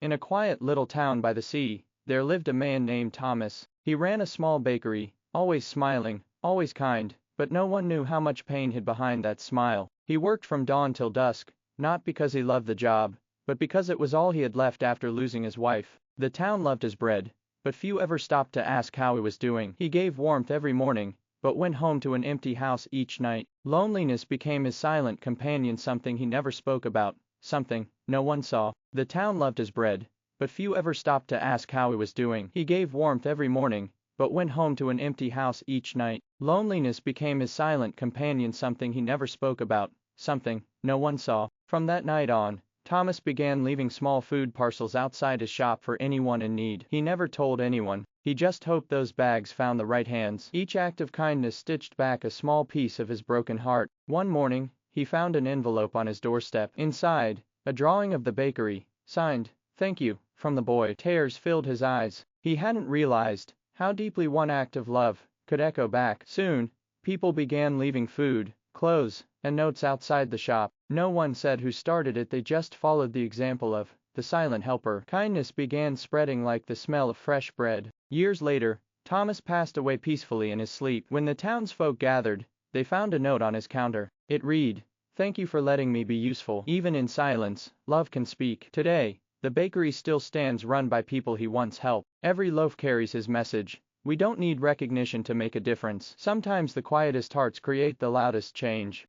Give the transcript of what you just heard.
In a quiet little town by the sea, there lived a man named Thomas. He ran a small bakery, always smiling, always kind, but no one knew how much pain hid behind that smile. He worked from dawn till dusk, not because he loved the job, but because it was all he had left after losing his wife. The town loved his bread, but few ever stopped to ask how he was doing. He gave warmth every morning, but went home to an empty house each night. Loneliness became his silent companion, something he never spoke about, something no one saw. The town loved his bread, but few ever stopped to ask how he was doing. He gave warmth every morning, but went home to an empty house each night. Loneliness became his silent companion, something he never spoke about, something no one saw. From that night on, Thomas began leaving small food parcels outside his shop for anyone in need. He never told anyone. He just hoped those bags found the right hands. Each act of kindness stitched back a small piece of his broken heart. One morning, he found an envelope on his doorstep. Inside, a drawing of the bakery, signed, "Thank you," from the boy. Tears filled his eyes. He hadn't realized how deeply one act of love could echo back. Soon, people began leaving food, clothes, and notes outside the shop. No one said who started it, they just followed the example of the silent helper. Kindness began spreading like the smell of fresh bread. Years later, Thomas passed away peacefully in his sleep. When the townsfolk gathered, they found a note on his counter. It read, "Thank you for letting me be useful. Even in silence, love can speak." Today, the bakery still stands, run by people he once helped. Every loaf carries his message. We don't need recognition to make a difference. Sometimes the quietest hearts create the loudest change.